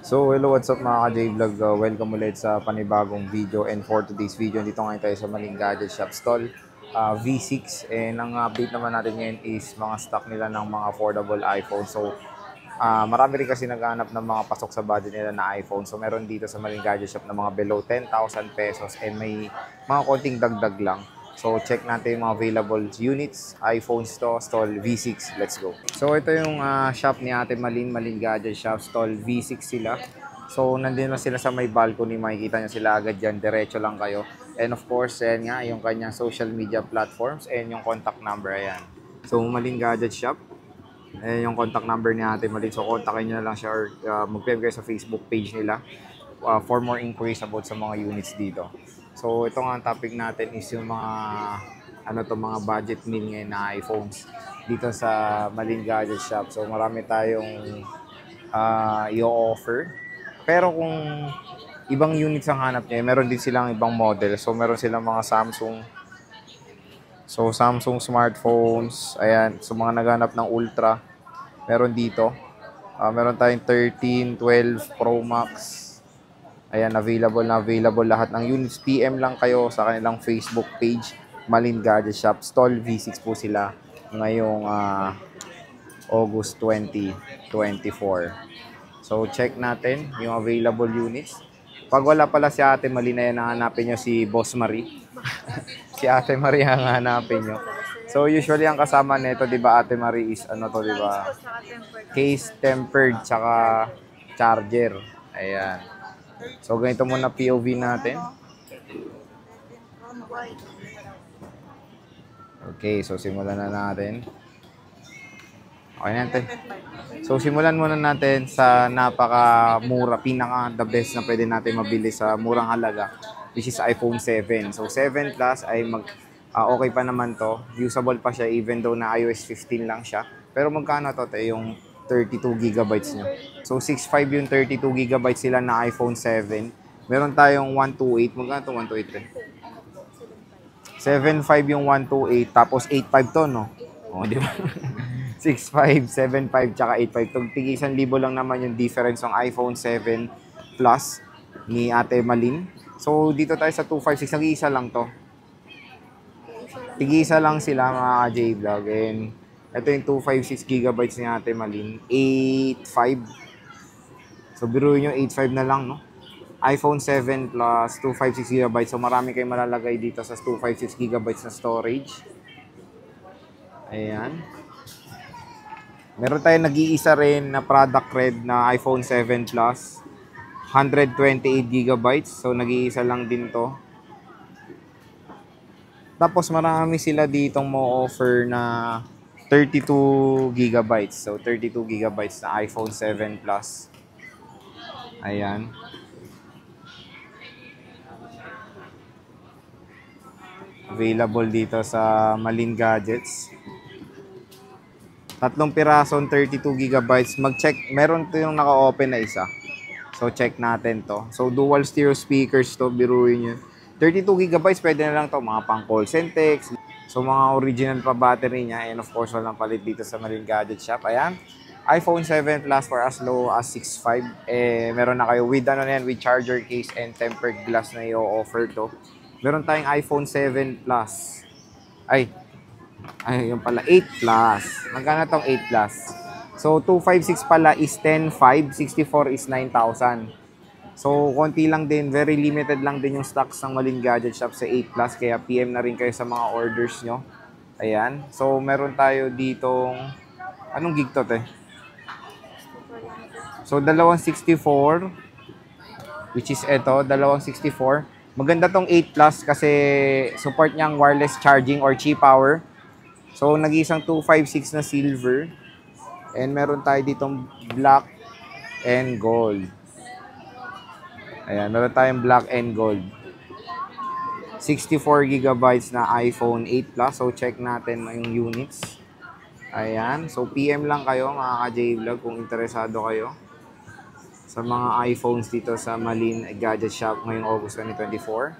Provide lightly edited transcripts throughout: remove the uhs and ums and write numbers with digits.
So, hello, what's up mga ka-J-Vlog? Welcome ulit sa panibagong video. And for today's video, dito ngayon tayo sa Maling Gadget Shop Stall, V6. And ang update naman natin ngayon is mga stock nila ng mga affordable iPhone. So, marami rin kasi naghahanap ng mga pasok sa budget nila na iPhone. So, meron dito sa Maling Gadget Shop na mga below 10,000 pesos and may mga konting dagdag lang. So, check natin yung mga available units, iPhones to, stall V6. Let's go. So, ito yung shop ni Ate Malin, Malin Gadget Shop, stall V6 sila. So, nandun na sila sa may balcony. Makikita nyo sila agad dyan. Diretso lang kayo. And of course, yan nga, yung kanyang social media platforms and yung contact number. Ayan. So, Malin Gadget Shop. Ayan yung contact number ni Ate Malin. So, kontakin nyo na lang siya or mag-PM kayo sa Facebook page nila for more inquiries about sa mga units dito. So, ito nga ang topic natin is yung mga mga budget meal ngayon na iPhones dito sa Maling Gadget Shop. So, marami tayong i-offer. Pero kung ibang units ang hanap niya, meron din silang ibang model. So, meron silang mga Samsung. So, Samsung smartphones. Ayan. So, mga naghanap ng Ultra. Meron dito. Meron tayong 13, 12 Pro Max. Ayan, available lahat ng units. PM lang kayo sa kanilang Facebook page, Malin Gadget Shop. Stall V6 po sila ngayong August 2024. So, check natin yung available units. Pag wala pala si Ate Malin na yan, hanapin nyo si Boss Marie. Si Ate Marie ang hanapin nyo. So, usually ang kasama nito, di ba, Ate Marie is di ba? Case tempered, tsaka charger. Ayan. So, ganito muna POV natin. Okay, so simulan na natin. Okay natin. So, simulan muna natin sa napaka-mura, pinaka-the best na pwede natin mabili sa murang halaga, which is iPhone 7. So, 7 Plus ay okay pa naman to. Usable pa siya even though na iOS 15 lang siya. Pero magkano to? Yung 32 gigabytes nyo. So, 6.5 yung 32 gigabytes sila na iPhone 7. Meron tayong 128. Magkano to 128 eh? 7.5 yung 128. Tapos 8.5 to, no? O, di ba? 6.5, 7.5, tsaka 8.5. Tigi 1,000 lang naman yung difference ng iPhone 7 Plus ni Ate Malin. So, dito tayo sa 256. Nag-iisa lang to. Tig-isa lang sila mga J-Vlog. And ito yung 256 gigabytes ni Ate Malin. 8.5. So, biruin nyo, 8.5 na lang, no? iPhone 7 plus 256 gigabytes. So, marami kayong malalagay dito sa 256 gigabytes na storage. Ayan. Meron tayong nag-iisa rin na product red na iPhone 7 Plus. 128 gigabytes. So, nag-iisa lang din to. Tapos, marami sila ditong mo offer na 32 gigabytes. So, 32 gigabytes na iPhone 7 Plus. Ayan. Available dito sa Malin Gadgets. Tatlong pirasong 32 gigabytes. Mag-check. Meron to yung naka-open na isa. So, check natin to. So, dual stereo speakers to. Biruin nyo. 32 gigabytes, pwede na lang to. Mga pang calls and text. So, mga original pa battery niya. And of course, walang palit dito sa Malin Gadget Shop. Ayan. iPhone 7 Plus for as low as 6.5. Meron na kayo with with charger case and tempered glass na i-offer to. Meron tayong iPhone 7 Plus. Ay, yung pala, 8 Plus. Magkano tong 8 Plus? So, 256 pala is 10.5. 64 is 9,000. So, konti lang din. Very limited lang din yung stocks ng Malin Gadget Shop sa 8 Plus. Kaya PM na rin kayo sa mga orders nyo. Ayan. So, meron tayo ditong... Anong gig to, te? So, 264. Which is ito, 264. Maganda tong 8 Plus kasi support niyang wireless charging or Qi power. So, nag-iisang 256 na silver. And meron tayo ditong black and gold. Ayan, meron tayong black and gold. 64 gigabytes na iPhone 8 Plus. So, check natin yung units. Ayan. So, PM lang kayo mga ka-J-Vlog kung interesado kayo sa mga iPhones dito sa Malin Gadget Shop ngayong August 2024.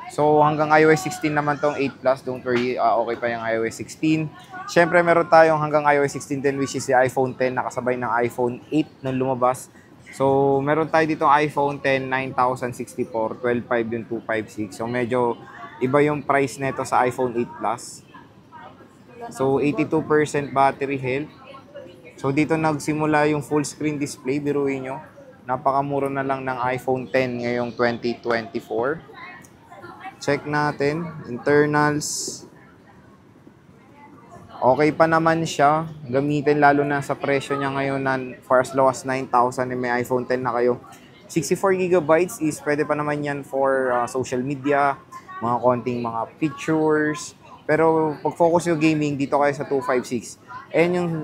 So, hanggang iOS 16 naman tong 8 Plus. Don't worry, okay pa yung iOS 16. Siyempre, meron tayong hanggang iOS 16 din, which is si iPhone 10, nakasabay ng iPhone 8 nung lumabas. So, meron tayo dito iPhone 10 9064, 12.5 yung 256. So, medyo iba yung price nito sa iPhone 8 Plus. So, 82% battery health. So, dito nagsimula yung full screen display. Biruin nyo. Napakamura na lang ng iPhone 10 ngayong 2024. Check natin. Internals. Okay pa naman siya. Gamitin lalo na sa presyo niya ngayon na for as low as 9,000 may iPhone 10 na kayo. 64GB is pwede pa naman yan for social media, mga konting mga pictures. Pero pag focus yung gaming, dito kayo sa 256. And yung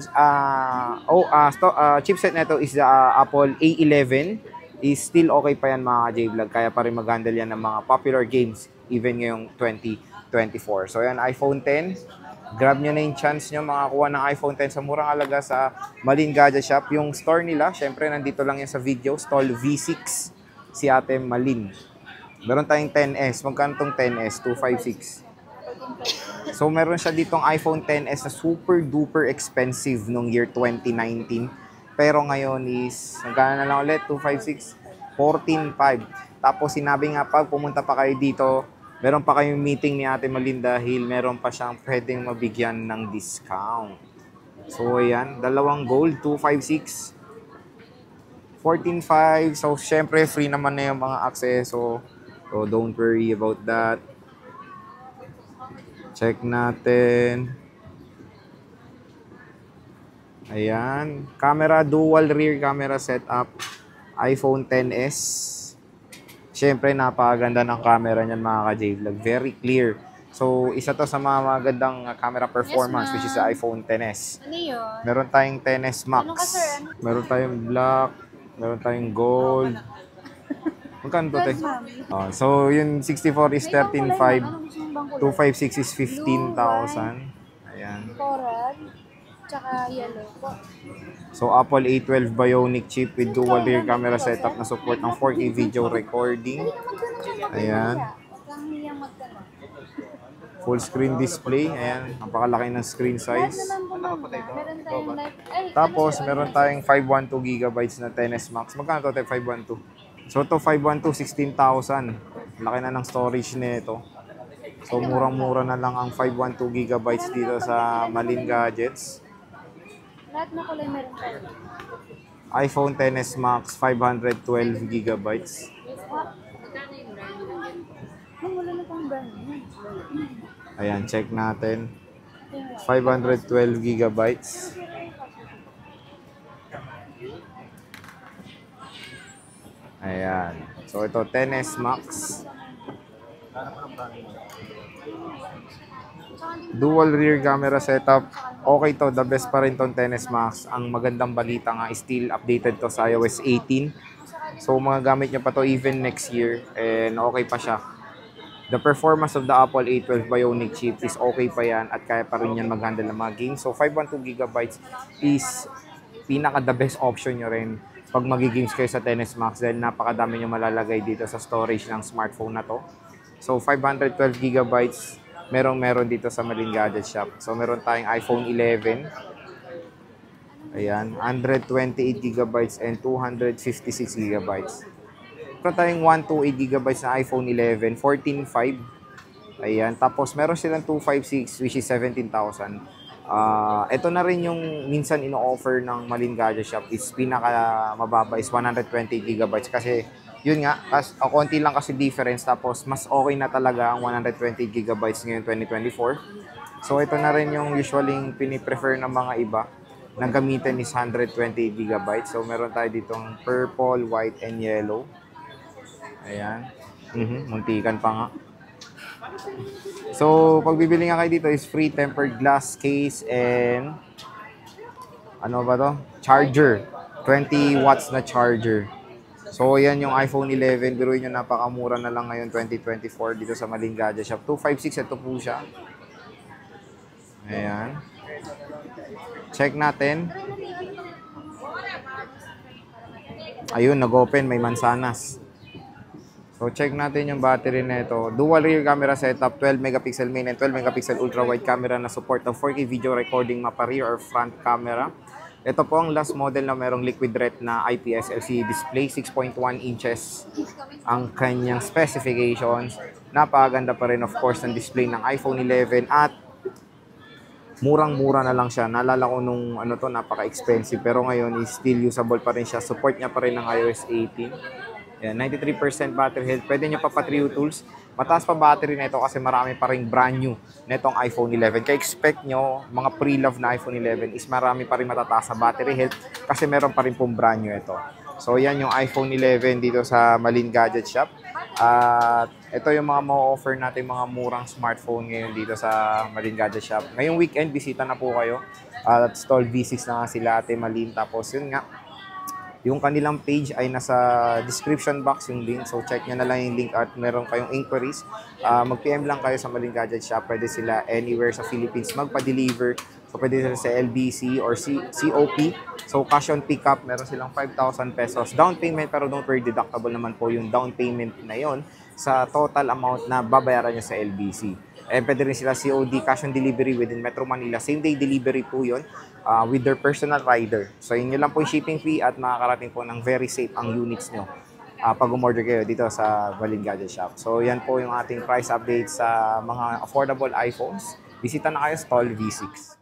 chipset nito is the Apple A11. Is still okay pa yan mga J-Vlog. Kaya pa rin mag-handle yan ng mga popular games even ngayong 2024. So yan, iPhone 10. Grab nyo na yung chance nyo makakuha ng iPhone 10 sa murang halaga sa Malin Gadget Shop. Yung store nila, syempre nandito lang yan sa video, stall V6, si Ate Malin. Meron tayong 10S. Magkano tong 10S? 256. So meron siya ditong iPhone 10S na super duper expensive nung year 2019. Pero ngayon is, magkano na lang ulit? 256? 14.5. Tapos sinabi nga pag pumunta pa kayo dito, meron pa kayong meeting ni Ate Malin dahil meron pa siyang pwedeng mabigyan ng discount. So, ayan. Dalawang gold, 256. 14.5. So, syempre, free naman na yung mga akseso. So, don't worry about that. Check natin. Ayan. Camera, dual rear camera setup. iPhone 10s. Siyempre, napakaganda ng camera niyan mga ka-J-Vlog. Very clear. So, isa to sa mga magandang camera performance which is the iPhone 10s. Ano yun? Meron tayong 10s Max. Ano ka, sir? Meron tayong black. Meron tayong gold. Magkano to, te? So, yung 64 is 13.5. 256 is 15,000. Ayan. Coral. Tsaka yellow po. So, Apple A12 Bionic chip with dual rear camera setup na support ng 4K video recording. Ayan. Full screen display. Ayan. Napakalaki ng screen size. Tapos, meron tayong 512GB na 10s Max. Magkano to, 512? So, ito 512, 16,000. Laki na ng storage nito. So, murang-mura na lang ang 512GB dito sa Malin Gadgets. Lahat na kulay meron tayo. iPhone 10s Max, 512GB. Wala na pang brand. Ayan, check natin. 512GB. Ayan. So, ito, 10s Max. Dual rear camera setup. Okay to, the best pa rin tong 10s Max. Ang magandang balita nga, still updated to sa iOS 18. So, magagamit nyo pa to even next year. And okay pa siya. The performance of the Apple A12 Bionic chip is okay pa yan at kaya pa rin yan mag-handle ng mga games. So, 512GB is pinaka the best option nyo rin pag magigames kayo sa 10s Max dahil napakadami nyo malalagay dito sa storage ng smartphone na to. So, 512GB meron dito sa Malin Gadget Shop. So, meron tayong iPhone 11. Ayan, 128GB and 256GB. Meron tayong 128GB na iPhone 11, 14.5. Ayan, tapos meron silang 256 which is 17,000. Ito na rin yung minsan ino-offer ng Malin Gadget Shop is pinaka mababa is 120GB kasi yun nga, konti lang kasi difference tapos mas okay na talaga ang 120GB ngayon 2024. So ito na rin yung usually piniprefer ng mga iba na gamitin is 120GB. So meron tayo ditong purple, white, and yellow. Ayan. Muntikan pa nga. So pag bibili nga kayo dito is free tempered glass case and ano ba to? Charger. 20 watts na charger. So, yan yung iPhone 11. Biruin nyo, napakamura na lang ngayon 2024 dito sa Malin Gadget Shop. 256, ito po siya. Ayan. Check natin. Ayun, nag-open. May mansanas. So, check natin yung battery na ito. Dual rear camera setup, 12 megapixel main and 12 megapixel ultra wide camera na support ng 4K video recording mapa rear or front camera. Ito po ang last model na merong liquid retina IPS LCD display, 6.1 inches ang kanyang specifications. Napakaganda pa rin of course ng display ng iPhone 11 at murang-mura na lang siya. Naalala ko nung ano to, napaka-expensive pero ngayon is still usable pa rin siya. Support niya pa rin ng iOS 18. Yan, 93% battery health. Pwede niyo pa Trio tools. Mataas pa battery nito kasi marami pa ring brand new netong iPhone 11. Kaya expect nyo, mga pre-love na iPhone 11 is marami pa rin matataas na battery health kasi meron pa rin pong brand new ito. So yan yung iPhone 11 dito sa Malin Gadget Shop. At ito yung mga ma-offer natin mga murang smartphone ngayon dito sa Malin Gadget Shop. Ngayong weekend, bisita na po kayo. At stall V6 na nga sila Ate Malin. Tapos yun nga, yung kanilang page ay nasa description box yung link. So check nyo na lang yung link at meron kayong inquiries. Mag-PM lang kayo sa Malin Gadget Shop. Pwede sila anywhere sa Philippines magpa-deliver. So pwede sila sa LBC or COP. So cash on pickup, meron silang 5,000 pesos down payment, pero don't worry, deductible naman po yung down payment na yon sa total amount na babayaran nyo sa LBC. And pwede rin sila COD, cash on delivery within Metro Manila. Same day delivery po yun with their personal rider. So yun lang po yung shipping fee at makakarating po ng very safe ang units nyo pag umorder kayo dito sa Malin Gadget Shop. So yan po yung ating price update sa mga affordable iPhones. Bisita na kayo, stall V6.